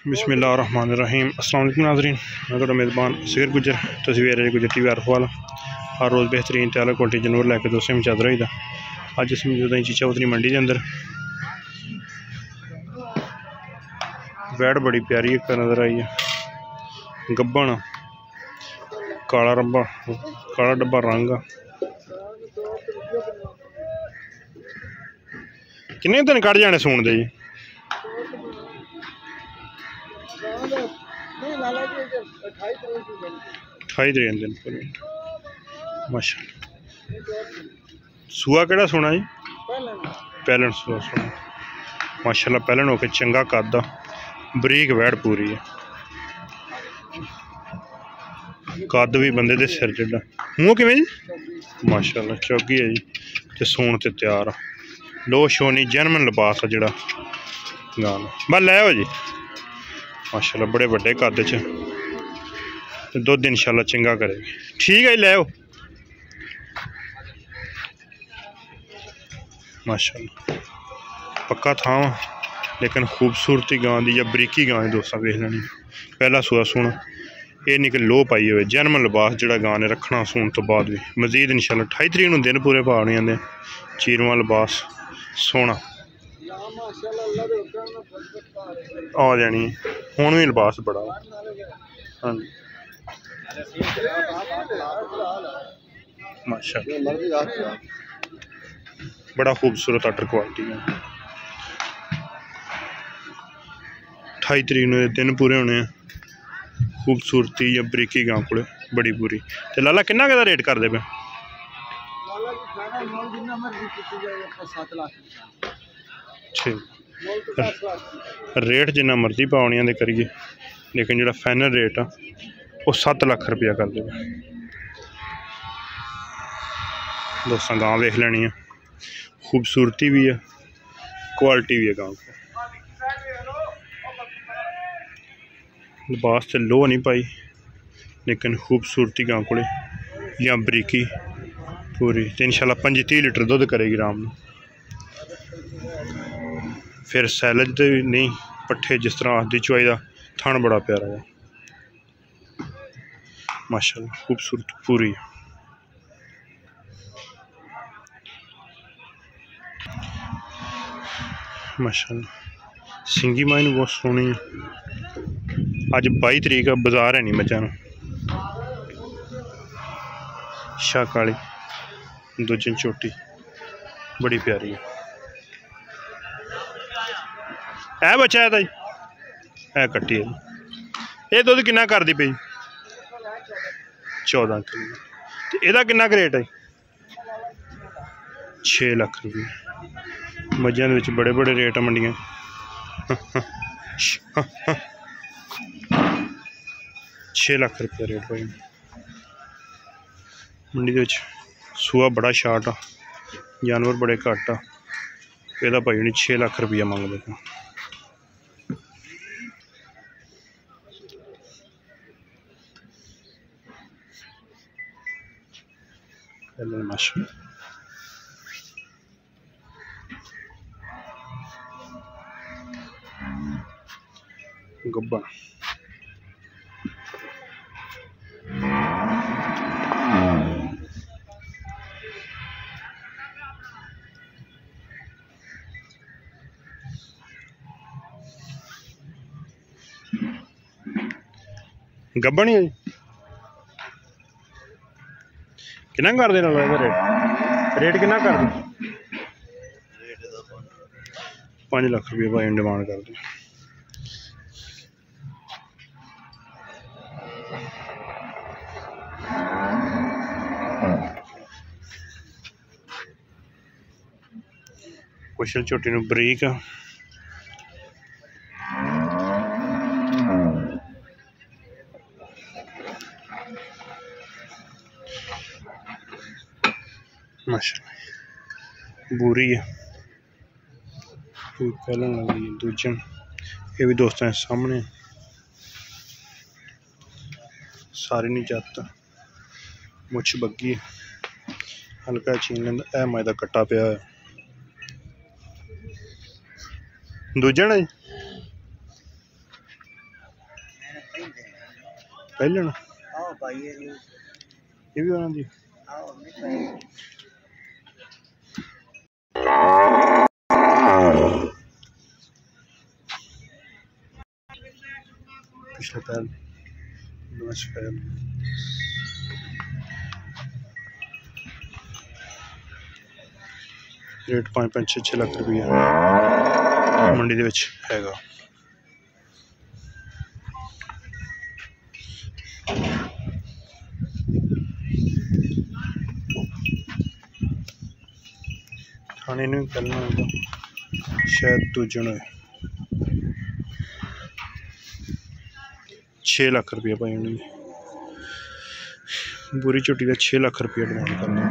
बिस्मिल्लाहिर्रहमानिर्रहीम। अस्सलाम वालेकुम नाज़रीन, मैं तो मेज़बान असगर गुजर तस्वीर गुजर टी वी आरफवाल हर रोज़ बेहतरीन तैयार क्वालिटी जानवर लैके दोस्तों में चादर रही था। अज अस मौजूद हैं चीचा उतरी मंडी के अंदर। वैड़ बड़ी प्यारी एक नज़र आई है, गब्बन काला रब्बा काला डब्बा रंग। किन्ने दिन कट जाने सून दे जी? 28 दिन पूरे माशाल्लाह। सूआ केड़ा सोना जी? पहलन सूआ सोना माशाल्लाह। पहलन होके चंगा कद बरीक वैड़ पूरी है, कद भी बंदे दे सिर जिड्डा। मूँह किवें जी? माशाल्लाह चौगी है जी ते सून ते तैयार। लो शोनी जैनमन लिबास है जिहड़ा गाल बस लै जी माशाल्लाह। बड़े बड़े कद च दुध इंशाल्लाह चंगा करेगी। ठीक है लै माशाल्लाह। पक्का थां लेकिन खूबसूरती गां दी या बरीकी गां दी दोस्तों वेख लैनी। पहला सूआ सुन ये निकल लो पाई हुए जैनमन लिबास जिहड़ा गां ने रखना सून तो बाद भी मजीद इंशाल्लाह 28 तरीक नूं दिन पूरे पाने आंदे। चीरवा लिबास सोना आ जानी हुण भी लिबास बड़ा। हाँ माशाल्लाह बड़ा खूबसूरत अटर क्वालिटी है। 28 तरीक नूं दिन पूरे होने। खूबसूरती या बरीकी गां को बड़ी पूरी। तो लाला किन्ना का रेट कर दे पे? रेट जिन्ना मर्जी पाउनियां दे करिए लेकिन जो फाइनल रेट आ वो 7 लाख रुपया कर दे। दोस्तों गां वेख लेनी है, खूबसूरती भी है क्वालिटी भी है गां को। लिबास से लो नहीं पाई लेकिन खूबसूरती गां को या बरीकी पूरी। तो इंशाल्लाह 25-30 लीटर दुध करेगी आराम में। फिर सैलज तो नहीं पट्ठे जिस तरह आदि चुआई का थन बड़ा प्यारा है माशाल्लाह। खूबसूरत पूरी माशाल्लाह। सिंगी माइन बहुत सोहनी है। अज 22 तरीक बाजार है नहीं मझा शाह काली दूजन चोटी बड़ी प्यारी है। है बच्चा है ताई है कट्टी है। ये दुध किन्ना कर दी पई? 14 किलो। एदा किन्ना रेट है? 6 लाख रुपये। मझां दे बड़े बड़े रेट मंडियां 6 लाख रुपया रेट भाई मंडी के। सूआ बड़ा शार्ट आ, जानवर बड़े घट आ। यदा भाई उन्हें 6 लाख रुपया मंगते। माशाल्लाह गब्बा गब्बा नहीं है। किन्ना कर देना रेट किन्ना कर दे? 5 लाख रुपये भाई डिमांड कर दे। कुशल छोटी नूं बरीक माशाल्लाह बूरी है। पहले लगी दूजन ये भी दोस्तों सामने सारी नहीं जाता। मुछ बग्गी हल्का छीन लेंदा। मैं दा कट्टा पिया है दूजा ना पहले ना आओ भाई ये ये भी होना जी। आओ पिछले पैर पैर रेट 5-6 लाख रुपया मंडी दे विच हैगा। खाने नहीं करना होगा शायद दूजन होए 6 लाख रुपया भाई उन्होंने बुरी झोटी का 6 लाख रुपया डिमांड करना।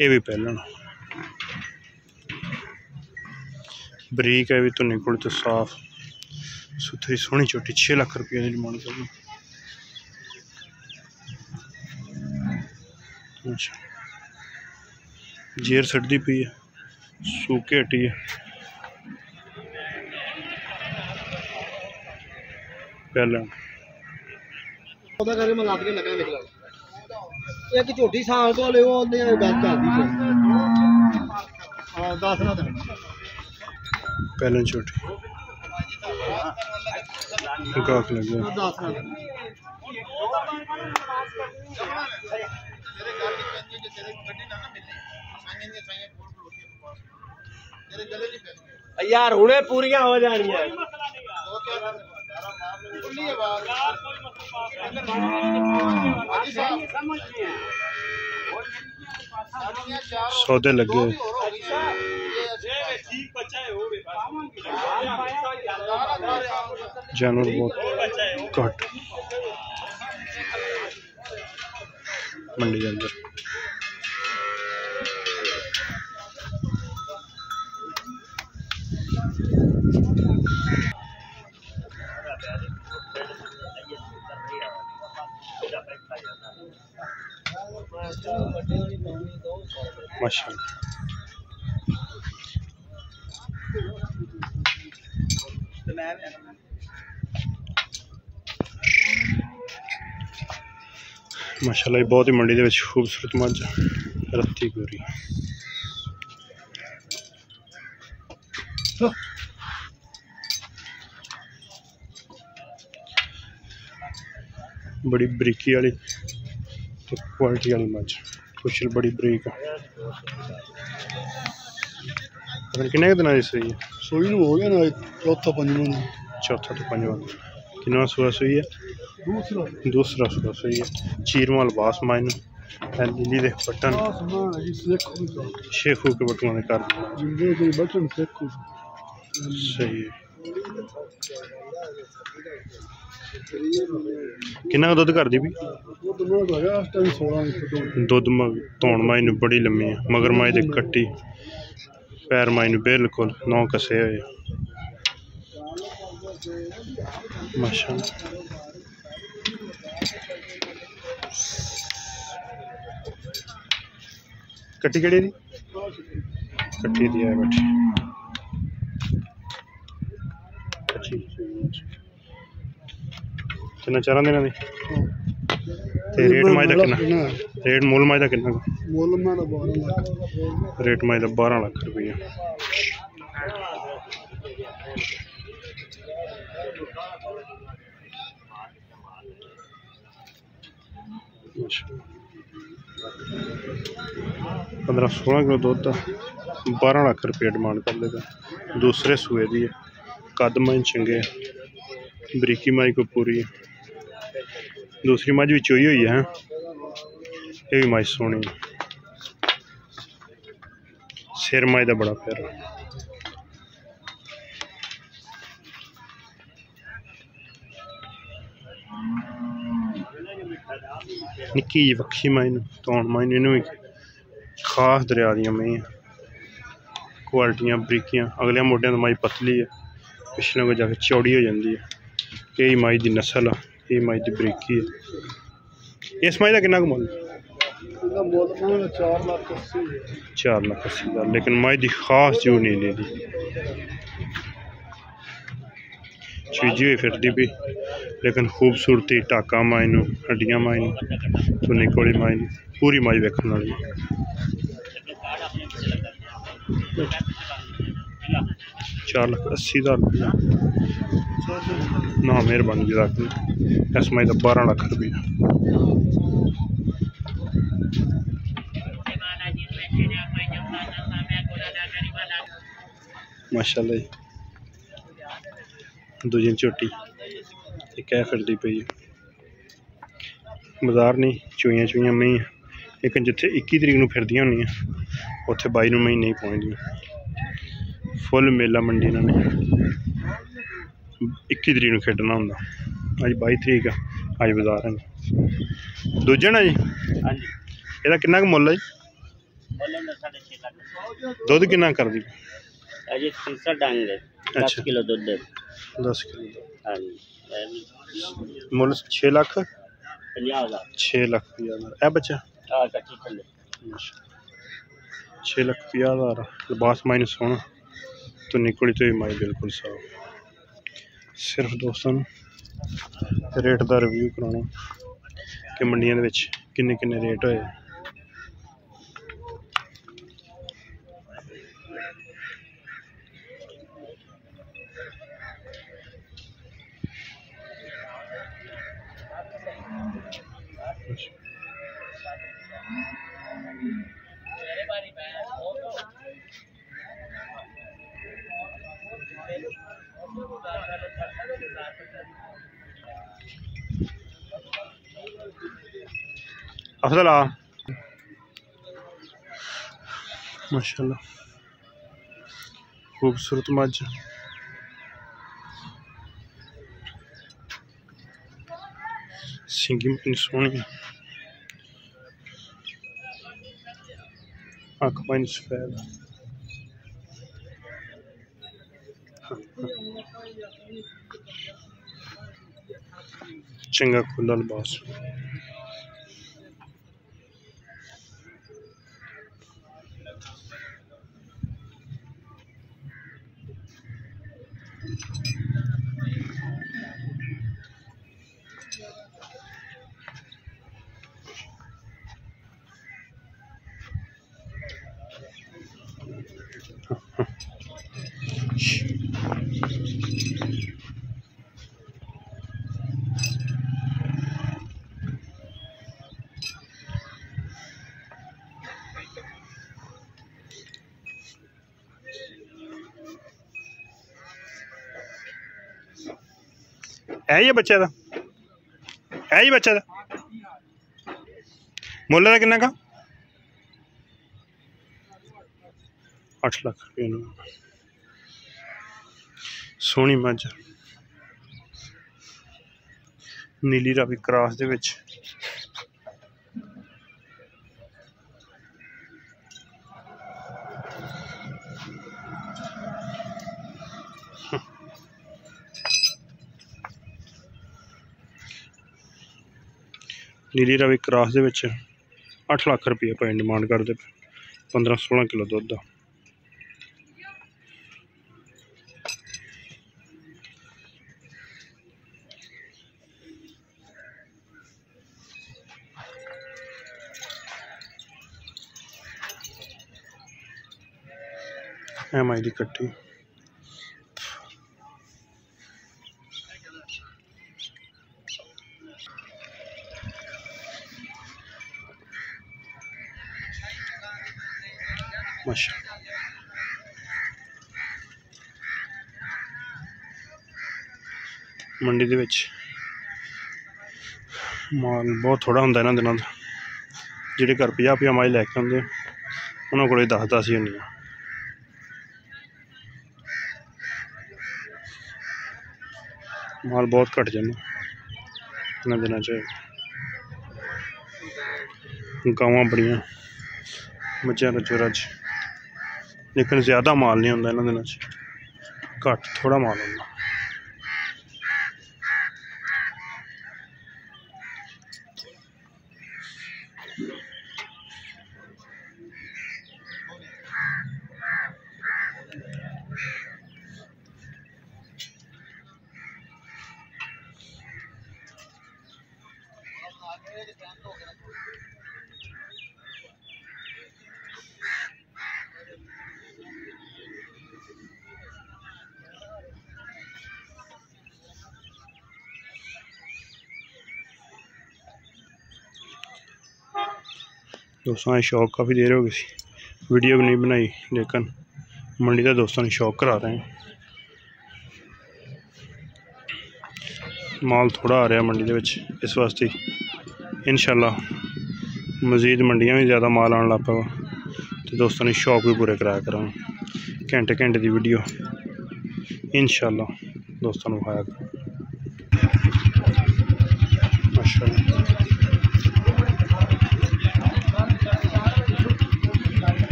ये भी पहला बरीक है भी तो निकल तो साफ सुथरी सोहनी झोटी 6 लाख रुपया की डिमांड करना। अच्छा जेर सड़ती पी है सूके हटी है पहला एक झोटी साल तो ले गल करदी पहले झोटी गाक लगे यार हुणे पूरियां हो जानियां सौदे लगे जानवर बहुत घट मंडी के अंदर। माशाअल्लाह माशाअल्लाह बहुत ही मंडी के खूबसूरत मझ रत्ती गोरी बड़ी बरीकी वाली क्वालिटी वाली मझ कुछ बड़ी बरीक किन्ने दिन की सूई है? सोई हो गया ना चौथा पंजवां चौथा तो पंजवां किन्ना सूआ सूई है? दूसरा सूआ सूई है। चीरमाल बास माइन लीली दे बटन शेखू के बटन ने कर बटन सही है। किन्ना दुध कर दी भी दुध धोन माई नू बड़ी लम्मी है मगर माई दे कट्टी पैर माई नू बिल्कुल 9 कसे हुए माशाअल्लाह। कट्टी केड़ी दी कट्टी दी है बैठी किन्ना 4 दिन दी ते रेट माई दा किन्ना रेट मुल माई दा किन्ना रेट माई दा 12 लाख रुपया। पंद्रह 16 किलो दुध का 12 लाख रुपया डिमांड कर लेगा। दूसरे सूए दी है कद माई चंगे बरीकी माई को पूरी है। दूसरी मझ भी चोई हुई है ये भी माई सोहनी सिर माई का बड़ा प्यारा निक्की जी वक्खी माई तौन माई इनू खास दरिया दियां मई क्वालिटियां बरीकियां अगले मोढियां तो माई पतली है पिछले को जाके चौड़ी हो जाती है। यही माई की नस्ल है ये माई की बरीकी है। इस माई का कितना मुल 4 लाख 80 हज़ार लेकिन माई की खास जू नहीं ले दी चीजी हुई फिरती पई, लेकिन खूबसूरती टाका मायनू हड्डियां मायनू चुनी कोली मायनू पूरी मज वेखण वाली। 4,80,000 रुपया ना मेहरबानी जरा इस मज का 12 लाख रुपया। माशाल्लाह दूजी झोटी कह फिरती पई बाजार नहीं चुईयां चुईयां मई, लेकिन जिथे 21 तरीक नूं फिरदियां होंदियां उत्थे 22 नूं मई नहीं पहुँचदियां। फुल मेला मंडी इन्होंने 21 तरीक नूं खेडना होंदा, अज 22 तरीक आ, अज बाजार है दूजे ना जी। ਇਹਦਾ किन्ना मुल है जी? दुध किन्ना कर दी? अजी 300 डंग 10 किलो दूध 10 किलो हाँ जी मुल 6 लाख 50,000 6 लाख 50,000 ए बच्चा हां कच्ची थल्ले 6 लाख 50,000 लिबास माइनस सोना तो निकली तो माई बिल्कुल साफ। सिर्फ दोस्तों रेट का रिव्यू कराना कि मंडियां दे विच किन्ने किन्ने रेट होए। अफजल आ माशाल्लाह खूबसूरत मज सिंगी बड़ी सोहनी अख पानी सफेद चंगा खुला लिबास। है ये बच्चे का है जी बच्चे का मुल का किन्ना का 8 लाख रुपये सोहनी मज नीली रावी क्रॉस दे विच नीली रावी क्रॉस दे विच 8 लाख रुपये पे डिमांड करते 15-16 किलो दुध का। माई दी कट्टी माशा मंडी दे विच माल बहुत थोड़ा होंदा इन्हां दिनां दा, जिहड़े घर 50-50 मज लैके आउंदे उन्हां कोल 10-10 ही होंदियां। माल बहुत घट जाता इन्हां दिनां च। गावां बड़ियां मझां रज्जो रज, लेकिन ज़्यादा माल नहीं होंदा इन्हां दिनां च, घट थोड़ा माल होंदा। दोस्तों शौक काफ़ी देर हो गई सी, वीडियो भी नहीं बनाई, लेकिन मंडी का दोस्तों ने शौक करा रहे हैं। माल थोड़ा आ रहा मंडी के इस वास्ते इंशाल्लाह मज़ीद मंडियां भी ज़्यादा माल आने लग पेगा तो दोस्तों ने शौक भी पूरे कराया करा घंटे घंटे की वीडियो इंशाल्लाह दोस्तों को खाया करा।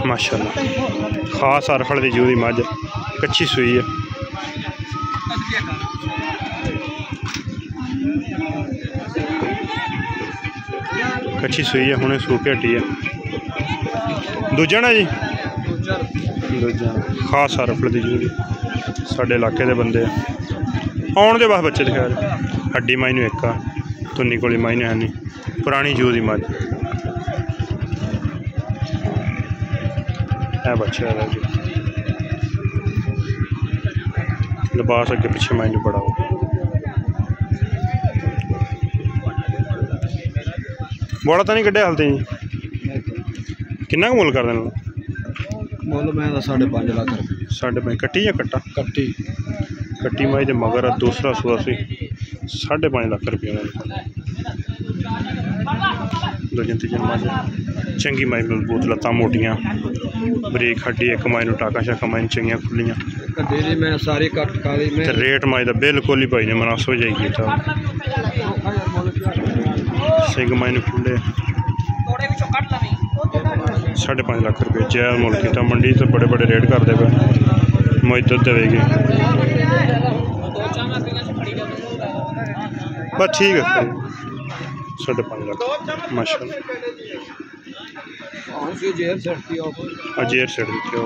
माशाल्लाह खास अरफड़ दी जू दी मझ कच्ची सूई है। कच्ची सूई है, हुणे सूके हटी है। दूजा ना जी, दूजा खास अरफड़ दी जू दी साडे इलाके दे बंदे आउण दे बस बच्चे दिखा रहे। हड्डी माई नूं एक आ, धुन्नी कोली माई नूं है नहीं, पुरानी जू दी मझ है बच्चे वाला जी। लिबास अगे पिछे माइनू बड़ा हो बड़ा तो नहीं कढ़िया हालते जी। किन्ना मुल कर देना? मुल मैं 5.5 लाख रुपये। 5.5 कट्टी या कट्टा? कट्टी। कट्टी माई दे मगर दूसरा सूआ सी 5.5 लाख रुपये। दूजे तीजे माई चंगी माई मजबूत लत्ता मोटियां बरीक हड्डी एक माई नूं टाका शाका माई चंगियां खुलियां मैं सारी कट काली में रेट माई दा बिल्कुल ही भाई ने मुनासिब जाई कीता। सिंग माई नूं खुले 5.5 लाख रुपये जायज़ मुल किया। मंडी तो बड़े बड़े रेट करते पे मुद्दत देगी बस ठीक है 5.5 लाख माशाल्लाह। जेर सेट दी थी